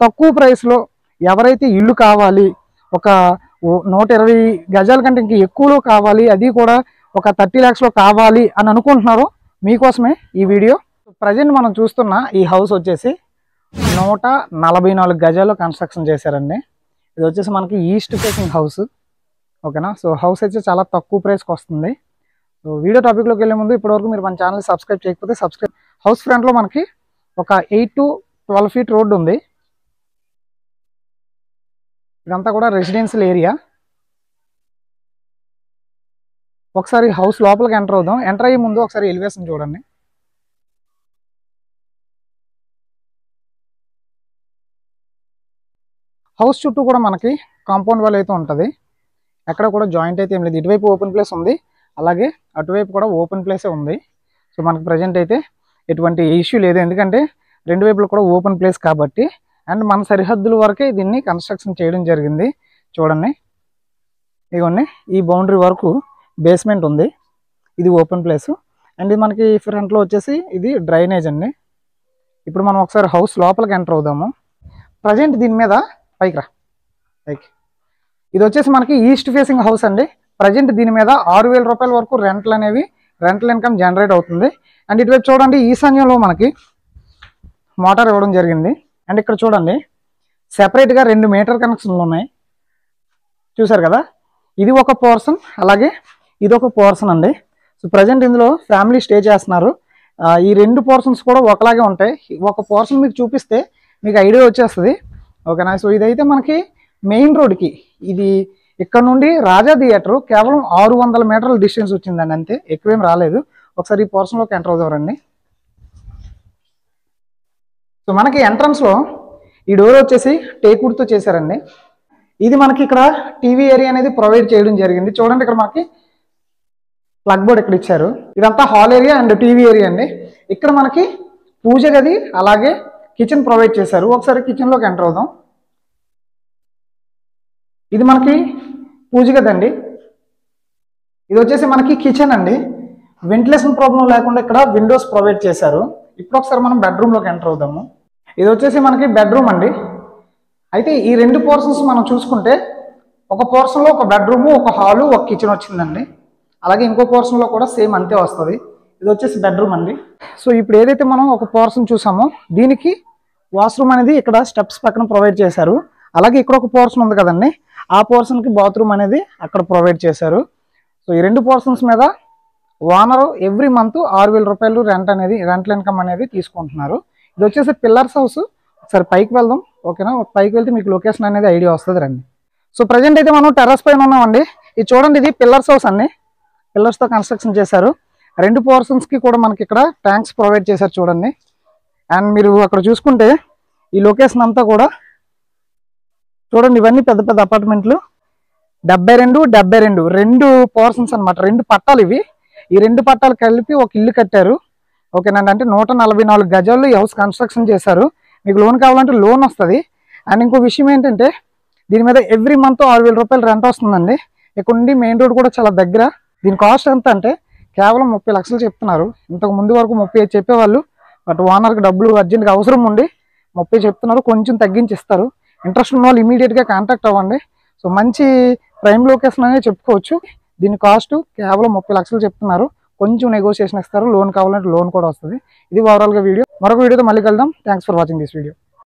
తక్కువ ప్రైస్లో ఎవరైతే ఇల్లు కావాలి, ఒక 120 గజాల కంటే ఇంక ఎక్కువలో కావాలి, అది కూడా ఒక 30 lakhsలో కావాలి అని అనుకుంటున్నారో మీకోసమే ఈ వీడియో. ప్రజెంట్ మనం చూస్తున్న ఈ హౌస్ వచ్చేసి 144 గజాల్లో కన్స్ట్రక్షన్ చేశారండి. ఇది వచ్చేసి మనకి ఈస్ట్ ఫేసింగ్ హౌస్, ఓకేనా. సో హౌస్ అయితే చాలా తక్కువ ప్రైస్కి వస్తుంది. సో వీడియో టాపిక్లోకి వెళ్ళే ముందు ఇప్పటివరకు మీరు మన ఛానల్ సబ్స్క్రైబ్ చేయకపోతే సబ్స్క్రైబ్. హౌస్ ఫ్రంట్లో మనకి ఒక 8 to 12 feet రోడ్డు ఉంది. ఇదంతా కూడా రెసిడెన్షియల్ ఏరియా. ఒకసారి హౌస్ లోపలికి ఎంటర్ అవుదాం. ఎంటర్ అయ్యే ముందు ఒకసారి ఎలివేషన్ చూడండి. హౌస్ చుట్టూ కూడా మనకి కాంపౌండ్ వాల్ అయితే ఉంటుంది. ఎక్కడ కూడా జాయింట్ అయితే ఏం లేదు. ఇటువైపు ఓపెన్ ప్లేస్ ఉంది, అలాగే అటువైపు కూడా ఓపెన్ ప్లేసే ఉంది. సో మనకి ప్రజెంట్ అయితే ఎటువంటి ఇష్యూ లేదు, ఎందుకంటే రెండు వైపులు కూడా ఓపెన్ ప్లేస్ కాబట్టి. అండ్ మన సరిహద్దుల వరకే దీన్ని కన్స్ట్రక్షన్ చేయడం జరిగింది. చూడండి, ఇదిగోండి ఈ బౌండరీ వరకు బేస్మెంట్ ఉంది, ఇది ఓపెన్ ప్లేస్. అండ్ ఇది మనకి ఫ్రంట్లో వచ్చేసి ఇది డ్రైనేజ్ అండి. ఇప్పుడు మనం ఒకసారి హౌస్ లోపలికి ఎంటర్ అవుదాము. ప్రజెంట్ దీని మీద పైకి ఇది వచ్చేసి మనకి ఈస్ట్ ఫేసింగ్ హౌస్ అండి. ప్రజెంట్ దీని మీద 6,000 రూపాయల వరకు రెంటల్ ఇన్కమ్ జనరేట్ అవుతుంది. అండ్ ఇటువైపు చూడండి, ఈశాన్యంలో మనకి మోటార్ ఇవ్వడం జరిగింది. అండ్ ఇక్కడ చూడండి, సెపరేట్గా 2 మీటర్ కనెక్షన్లు ఉన్నాయి, చూసారు కదా. ఇది ఒక పోర్షన్, అలాగే ఇది ఒక పోర్షన్ అండి. సో ప్రజెంట్ ఇందులో ఫ్యామిలీ స్టే చేస్తున్నారు. ఈ 2 పోర్షన్స్ కూడా ఒకలాగే ఉంటాయి. ఒక పోర్షన్ మీకు చూపిస్తే మీకు ఐడియా వచ్చేస్తుంది, ఓకేనా. సో ఇదైతే మనకి మెయిన్ రోడ్కి, ఇది ఇక్కడ నుండి రాజా థియేటర్ కేవలం 600 మీటర్ల డిస్టెన్స్ వచ్చిందండి, అంతే, ఎక్కువేం రాలేదు. ఒకసారి ఈ పోర్షన్లోకి ఎంటర్ అవుతారండి. సో మనకి ఎంట్రన్స్లో ఈ డోర్ వచ్చేసి టేక్వుడ్తో చేశారండి. ఇది మనకి ఇక్కడ టీవీ ఏరియా అనేది ప్రొవైడ్ చేయడం జరిగింది. చూడండి, ఇక్కడ మనకి ప్లగ్ బోర్డ్ ఇక్కడ ఇచ్చారు. ఇదంతా hall area and TV area అండి. ఇక్కడ మనకి పూజ గది, అలాగే కిచెన్ ప్రొవైడ్ చేశారు. ఒకసారి కిచెన్లోకి ఎంటర్ అవుదాం. ఇది మనకి పూజ గది అండి. ఇది వచ్చేసి మనకి కిచెన్ అండి. వెంటిలేషన్ ప్రాబ్లం లేకుండా ఇక్కడ విండోస్ ప్రొవైడ్ చేశారు. ఇప్పుడు ఒకసారి మనం బెడ్రూమ్లోకి ఎంటర్ అవుదాము. ఇది వచ్చేసి మనకి బెడ్రూమ్ అండి. అయితే ఈ 2 పోర్షన్స్ మనం చూసుకుంటే, ఒక పోర్షన్లో ఒక బెడ్రూము, ఒక హాలు, ఒక కిచెన్ వచ్చిందండి. అలాగే ఇంకో పోర్షన్లో కూడా సేమ్ అంతే వస్తుంది. ఇది వచ్చేసి బెడ్రూమ్ అండి. సో ఇప్పుడు ఏదైతే మనం ఒక పోర్షన్ చూసామో, దీనికి వాష్రూమ్ అనేది ఇక్కడ స్టెప్స్ పక్కన ప్రొవైడ్ చేశారు. అలాగే ఇక్కడ ఒక పోర్షన్ ఉంది కదండి, ఆ పోర్షన్కి బాత్రూమ్ అనేది అక్కడ ప్రొవైడ్ చేశారు. సో ఈ 2 పోర్షన్స్ మీద ఓనరు ఎవ్రీ మంత్ 6,000 రూపాయలు రెంటల్ ఇన్కమ్ అనేది తీసుకుంటున్నారు. ఇది వచ్చేసి పిల్లర్స్ హౌస్. ఒకసారి పైకి వెళ్దాం, ఓకేనా. పైకి వెళ్తే మీకు లొకేషన్ అనేది ఐడియా వస్తుంది రండి. సో ప్రజెంట్ అయితే మనం టెర్రస్ పైన ఉన్నామండి. ఇది చూడండి, ఇది పిల్లర్స్ హౌస్ అండి. పిల్లర్స్తో కన్స్ట్రక్షన్ చేశారు. 2 పోర్షన్స్కి కూడా మనకి ఇక్కడ ట్యాంక్స్ ప్రొవైడ్ చేశారు, చూడండి. అండ్ మీరు అక్కడ చూసుకుంటే ఈ లొకేషన్ అంతా కూడా చూడండి, ఇవన్నీ పెద్ద పెద్ద అపార్ట్మెంట్లు. 72 2 పోర్షన్స్ అనమాట, 2 పట్టాలు ఇవి. ఈ 2 పట్టాలు కలిపి ఒక ఇల్లు కట్టారు, ఓకేనండి. అంటే 144 గజాల్లో ఈ హౌస్ కన్స్ట్రక్షన్ చేశారు. మీకు లోన్ కావాలంటే లోన్ వస్తుంది. అండ్ ఇంకో విషయం ఏంటంటే, దీని మీద ఎవ్రీ మంత్ 6,000 రూపాయలు రెంట్ వస్తుందండి. ఇక్కడ నుండి మెయిన్ రోడ్ కూడా చాలా దగ్గర. దీని కాస్ట్ ఎంత అంటే కేవలం 30 లక్షలు చెప్తున్నారు. ఇంతకు ముందు వరకు 35 చెప్పేవాళ్ళు, బట్ ఓనర్కి డబ్బులు అర్జెంట్గా అవసరం ఉండి 30 చెప్తున్నారు. కొంచెం తగ్గించి ఇస్తారు. ఇంట్రెస్ట్ ఉన్న వాళ్ళు ఇమీడియట్గా కాంటాక్ట్ అవ్వండి. సో మంచి ప్రైమ్ లొకేషన్ అనేది చెప్పుకోవచ్చు. దీని కాస్ట్ కేవలం 30 లక్షలు చెప్తున్నారు. కొంచెం నెగోషియేషన్ ఇస్తారు. లోన్ కావాలంటే లోన్ కూడా వస్తుంది. ఇది ఓవరాల్గా వీడియో. మరొక వీడియోతో మళ్ళీ కలుద్దాం. Thanks for watching this video.